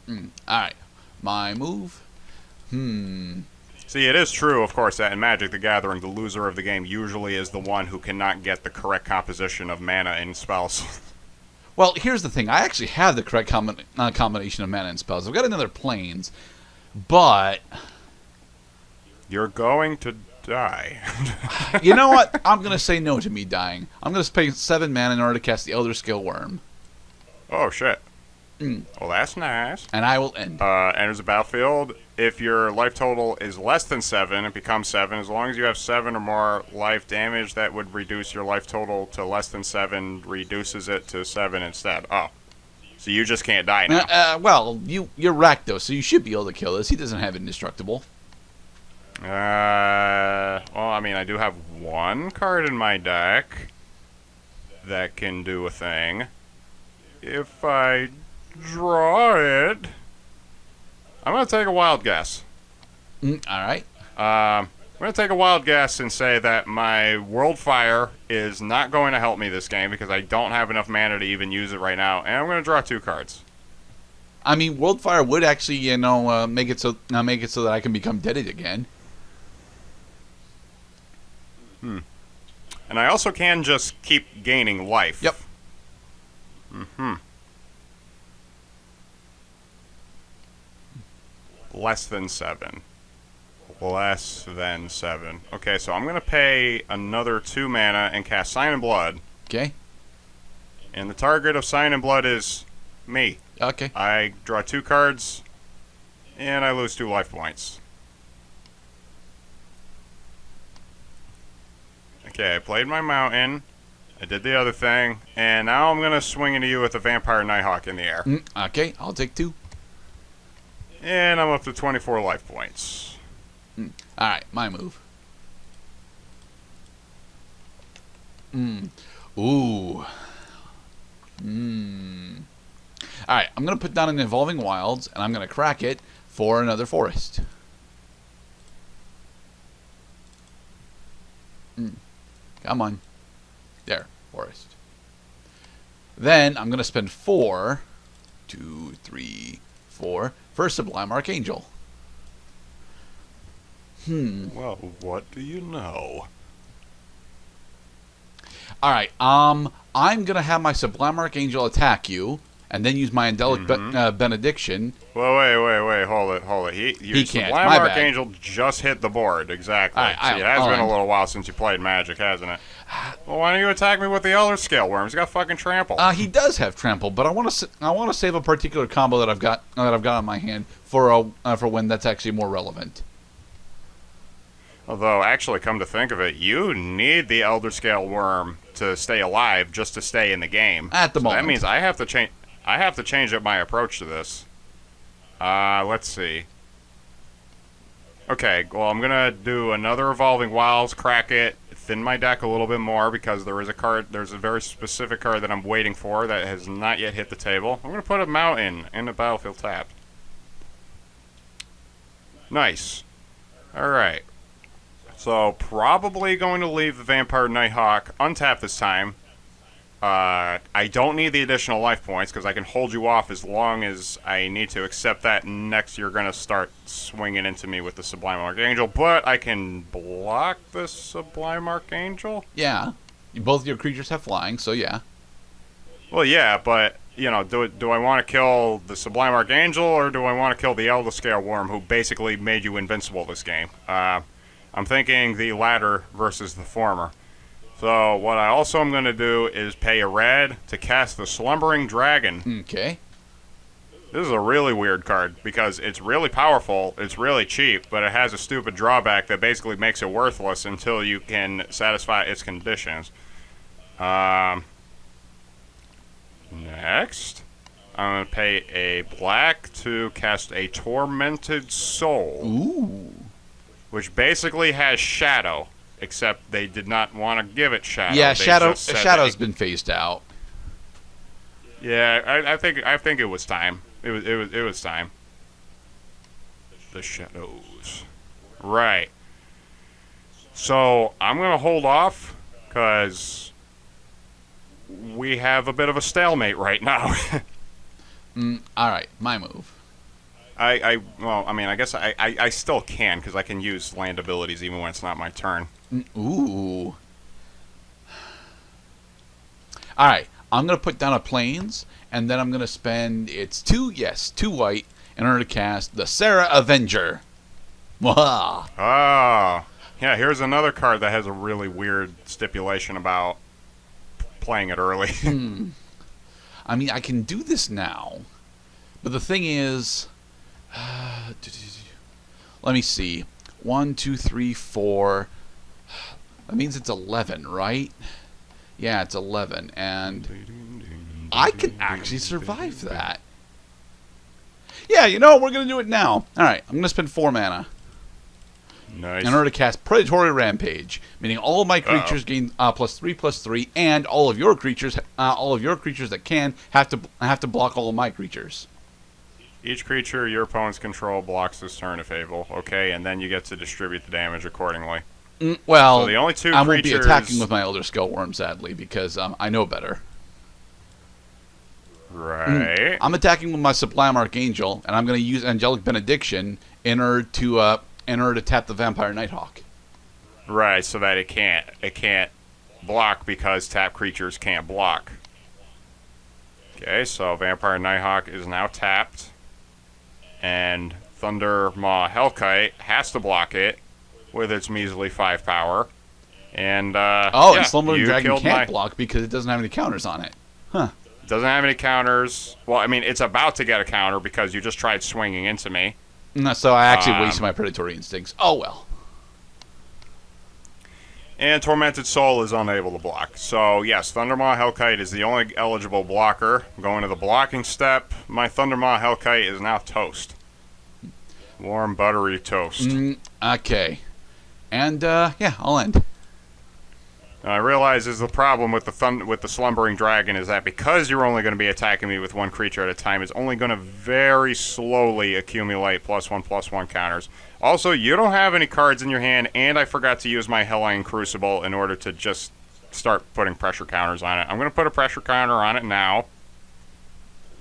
Alright. My move. See, it is true, of course, that in Magic the Gathering, the loser of the game usually is the one who cannot get the correct composition of mana in spells. Well, here's the thing. I actually have the correct combination of mana and spells. I've got another planes, but... You're going to die. You know what? I'm going to say no to me dying. I'm going to pay 7 mana in order to cast the Elder Scale Worm. Oh, shit. Well, that's nice. And I will end. Enters the battlefield. If your life total is less than 7, it becomes 7. As long as you have 7 or more life damage, that would reduce your life total to less than 7, reduces it to 7 instead. Oh. So you just can't die now. Well, you're racked, though, so you should be able to kill this. He doesn't have Indestructible. Well, I mean, I do have one card in my deck that can do a thing. If I draw it, I'm going to take a wild guess. Alright. I'm going to take a wild guess and say that my World Fire is not going to help me this game because I don't have enough mana to even use it right now, and I'm going to draw 2 cards. I mean, Worldfire would actually, make it so that I can become deaded again. And I also can just keep gaining life. Yep. Less than 7. Less than 7. Okay, so I'm going to pay another 2 mana and cast Sign in Blood. Okay. And the target of Sign in Blood is me. Okay. I draw 2 cards, and I lose 2 life points. Okay, I played my mountain. I did the other thing, and now I'm going to swing into you with a Vampire Nighthawk in the air. Okay, I'll take 2. And I'm up to 24 life points. Alright, my move. Ooh. Alright, I'm going to put down an Evolving Wilds, and I'm going to crack it for another forest. Come on. There, forest. Then I'm going to spend 4, 2, 3, 4, for Sublime Archangel. Well, what do you know? Alright, I'm going to have my Sublime Archangel attack you, and then use my Angelic Benediction. Well, wait, hold it. Your can't. Sublime My bad. Archangel just hit the board, exactly. All right, See, it has been a little while since you played Magic, hasn't it? Well, why don't you attack me with the Elder Scale Worm? He's got fucking trample. He does have trample, but I want to save a particular combo that I've got on my hand for when that's actually more relevant. Although, actually, come to think of it, you need the Elder Scale Worm to stay alive just to stay in the game. At the moment. That means I have to change up my approach to this. Let's see. Okay, well, I'm gonna do another Evolving Wilds, crack it, thin my deck a little bit more because there's a very specific card that I'm waiting for that has not yet hit the table. I'm gonna put a mountain in the battlefield tapped. Nice. Alright. So, probably going to leave the Vampire Nighthawk untapped this time. I don't need the additional life points because I can hold you off as long as I need to, except that next you're going to start swinging into me with the Sublime Archangel, but I can block the Sublime Archangel? Yeah. Both your creatures have flying, so yeah. Well, yeah, but, do I want to kill the Sublime Archangel, or do I want to kill the Elder Scale Worm, who basically made you invincible this game? I'm thinking the latter versus the former. So what I also am going to do is pay a red to cast the Slumbering Dragon. Okay. This is a really weird card because it's really powerful, it's really cheap, but it has a stupid drawback that basically makes it worthless until you can satisfy its conditions. Next, I'm going to pay a black to cast a Tormented Soul. Ooh. Which basically has Shadow. Except they did not want to give it Shadow. Yeah, Shadow's been phased out. Yeah, I think it was time. It was time. The Shadows. Right. So I'm gonna hold off because we have a bit of a stalemate right now. All right, my move. Well, I mean, I guess I still can, because I can use land abilities even when it's not my turn. Ooh. Alright, I'm going to put down a plains, and then I'm going to spend, two white, in order to cast the Sarah Avenger. Mwah. Oh. Yeah, here's another card that has a really weird stipulation about playing it early. I mean, I can do this now, but the thing is, let me see. 1, 2, 3, 4. That means it's 11, right? Yeah, it's 11, and I can actually survive that. Yeah, you know, we're going to do it now. Alright, I'm going to spend 4 mana Nice. in order to cast Predatory Rampage, meaning all of my creatures gain +3/+3, and all of your creatures that can have to block all of my creatures. Each creature your opponents control blocks this turn if able. Okay, and then you get to distribute the damage accordingly. Well, so the only two I won't be creatures... attacking with my Elder Skull Worm, sadly, because I know better. Right. I'm attacking with my Sublime Archangel, and I'm going to use Angelic Benediction in order to tap the Vampire Nighthawk. Right, so that it can't block because tap creatures can't block. Okay, so Vampire Nighthawk is now tapped, and Thunder Maw Hellkite has to block it with its measly 5 power. And and Slumbering Dragon can't block because it doesn't have any counters on it. Huh. Doesn't have any counters. Well, I mean, it's about to get a counter because you just tried swinging into me. So I actually wasted my Predatory Instincts. Oh well. And Tormented Soul is unable to block. So, yes, Thundermaw Hellkite is the only eligible blocker. Going to the blocking step, my Thundermaw Hellkite is now toast. Warm, buttery toast. Okay. And, yeah, I'll end. I realize is the problem with the Slumbering Dragon is that because you're only going to be attacking me with one creature at a time, it's only going to very slowly accumulate +1/+1 counters. Also, you don't have any cards in your hand, and I forgot to use my Hellion Crucible in order to just start putting pressure counters on it. I'm going to put a pressure counter on it now.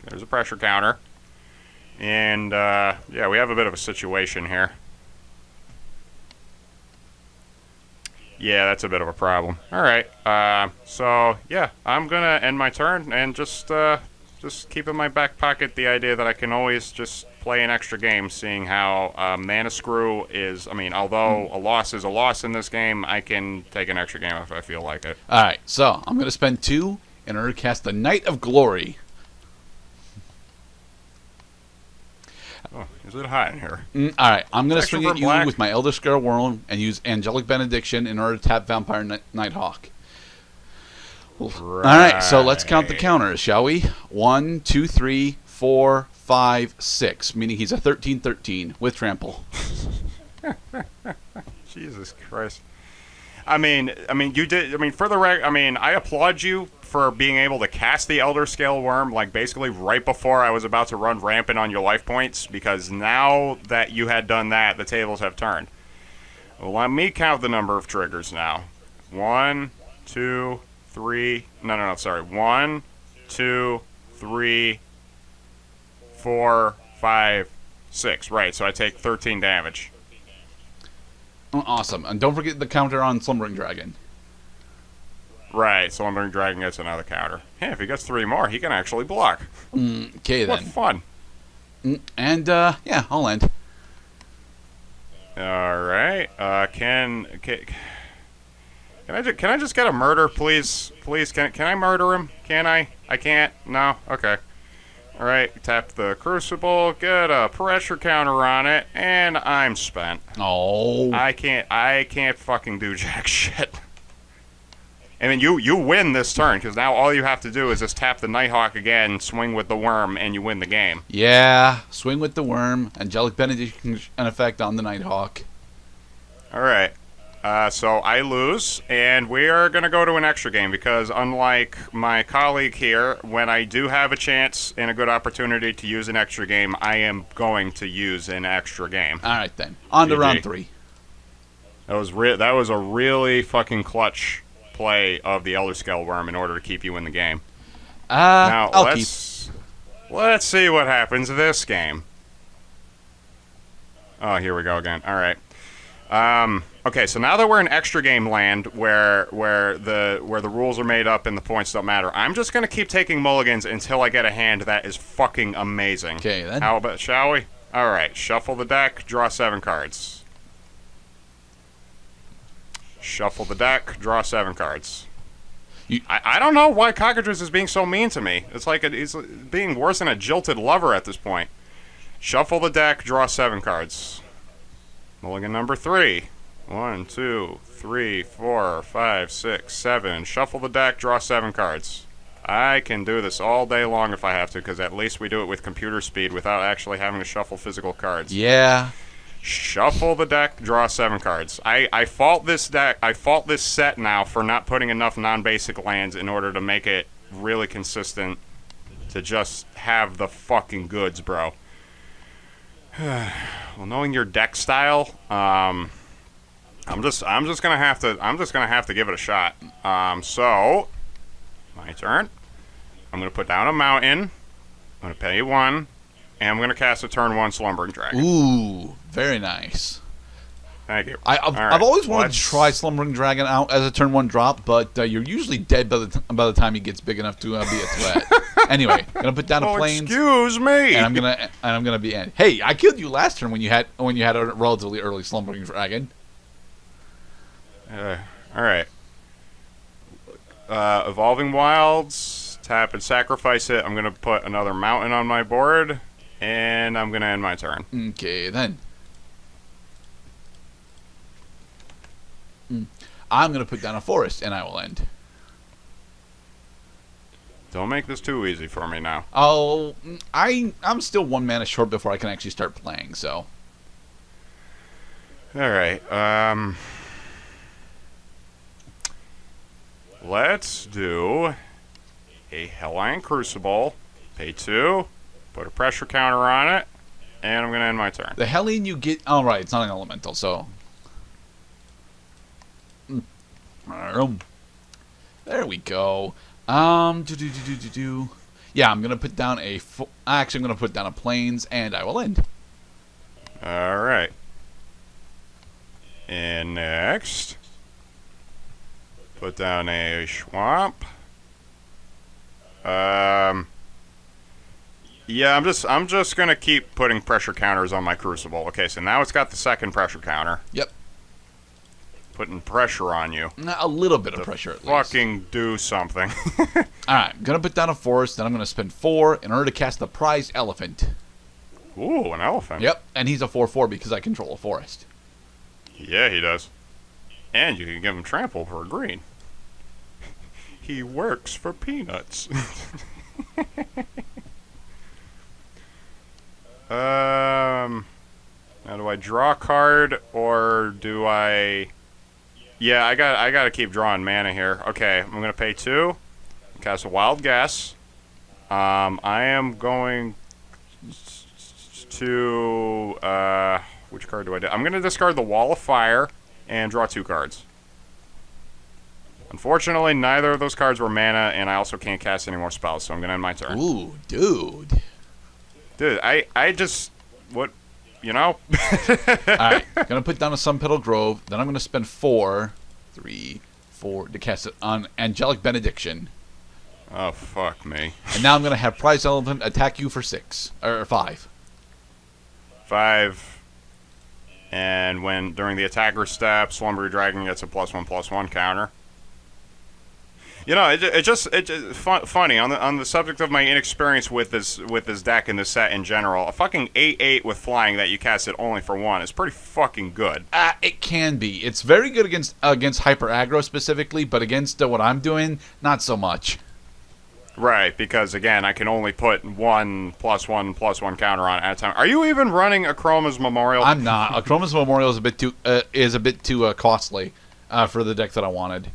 There's a pressure counter. And, yeah, we have a bit of a situation here. Yeah, that's a bit of a problem. All right, so yeah, I'm gonna end my turn and just keep in my back pocket the idea that I can always just play an extra game, seeing how Mana Screw is. I mean, although a loss is a loss in this game, I can take an extra game if I feel like it. All right, so I'm gonna spend 2 in order to cast the Knight of Glory. Oh, is it hot in here? All right, I'm going to Extra swing for at you black. with my Elder Scale Worm and use Angelic Benediction in order to tap Vampire Nighthawk. All right, so let's count the counters, shall we? 1, 2, 3, 4, 5, 6, meaning he's a 13/13 with trample. Jesus Christ. I mean, you did. I mean, for the I applaud you for being able to cast the Elder Scale Worm, like, basically right before I was about to run rampant on your life points, because now that you had done that, the tables have turned. Let me count the number of triggers now. 1, 2, 3. No, sorry. 1, 2, 3, 4, 5, 6. Right, so I take 13 damage. Awesome. And don't forget the counter on Slumbering Dragon. Right, Slumbering Dragon gets another counter. Yeah, if he gets 3 more, he can actually block. Okay, What then. fun. And, yeah, I'll end. All right. Can I just get a murder, please? Please, can I murder him? Can I? I can't. No. Okay. All right. Tap the Crucible. Get a pressure counter on it, and I'm spent. Oh. I can't fucking do jack shit. I mean, you win this turn, because now all you have to do is just tap the Nighthawk again, swing with the worm, and you win the game. Yeah, swing with the worm, Angelic Benediction an effect on the Nighthawk. All right. So I lose, and we are going to go to an extra game, because unlike my colleague here, when I do have a chance and a good opportunity to use an extra game, I am going to use an extra game. All right, then. On to GG. round 3. That was a really fucking clutch play of the Elder Scale Worm in order to keep you in the game. Now, I'll keep. let's see what happens this game. Oh, here we go again. All right. Okay, so now that we're in extra game land, where the rules are made up and the points don't matter, I'm just gonna keep taking mulligans until I get a hand that is fucking amazing. Okay, then. How about, shall we? All right. Shuffle the deck. Draw 7 cards. Shuffle the deck. Draw 7 cards. I don't know why Cockatrice is being so mean to me. It's like he's being worse than a jilted lover at this point. Shuffle the deck. Draw 7 cards. Mulligan number 3. 1, 2, 3, 4, 5, 6, 7. Shuffle the deck, draw 7 cards. I can do this all day long if I have to, because at least we do it with computer speed without actually having to shuffle physical cards. Yeah. Shuffle the deck, draw 7 cards. I fault this deck. I fault this set now for not putting enough non-basic lands in order to make it really consistent to just have the fucking goods, bro. Well, knowing your deck style, I'm just gonna have to give it a shot. So my turn. I'm gonna put down a mountain. I'm gonna pay 1, and I'm gonna cast a turn 1 Slumbering Dragon. Ooh, very nice. Thank you. I've always wanted to try Slumbering Dragon out as a turn 1 drop, but you're usually dead by the time he gets big enough to be a threat. Anyway, gonna put down a plains. Excuse me. And I'm gonna be in. Hey, I killed you last turn when you had a relatively early Slumbering Dragon. All right. Evolving Wilds. Tap and sacrifice it. I'm gonna put another mountain on my board, and I'm gonna end my turn. Okay, then. I'm gonna put down a forest, and I will end. Don't make this too easy for me now. Oh, I'm still 1 mana short before I can actually start playing. So. All right. Let's do a Hellion Crucible. Pay 2. Put a pressure counter on it, and I'm gonna end my turn. The Hellion you get. Oh, right, it's not an elemental, so. There we go. Yeah, I'm gonna put down actually, I'm gonna put down a plains, and I will end. All right. And next, put down a swamp. Yeah, I'm just gonna keep putting pressure counters on my Crucible. Okay, so now it's got the second pressure counter. Yep. Putting pressure on you. A little bit of pressure, at least. Fucking do something. Alright, I'm gonna put down a forest, then I'm gonna spend 4 in order to cast the prized elephant. Ooh, an elephant. Yep, and he's a 4/4 because I control a forest. Yeah, he does. And you can give him trample for a green. He works for peanuts. Now do I draw a card or do I? Yeah, I got to keep drawing mana here. Okay, I'm gonna pay 2. Cast a Wild Guess. I am going to which card do I do? I'm gonna discard the Wall of Fire and draw 2 cards. Unfortunately, neither of those cards were mana, and I also can't cast any more spells, so I'm gonna end my turn. Ooh, dude. Dude, I just what, you know? Alright, gonna put down a Sun Petal Grove, then I'm gonna spend 4 to cast it on Angelic Benediction. Oh, fuck me. And now I'm gonna have Prize Elephant attack you for 6 or 5. 5. And when during the attacker step, Slumbering Dragon gets a +1/+1 counter. You know, it's just funny on the subject of my inexperience with this deck and this set in general. A fucking 8/8 with flying that you cast it only for 1 is pretty fucking good. It can be. It's very good against hyper aggro specifically, but against what I'm doing, not so much. Right, because again, I can only put 1/+1/+1 counter on at a time. Are you even running a Chroma's Memorial? I'm not. A Chroma's Memorial is a bit too costly for the deck that I wanted.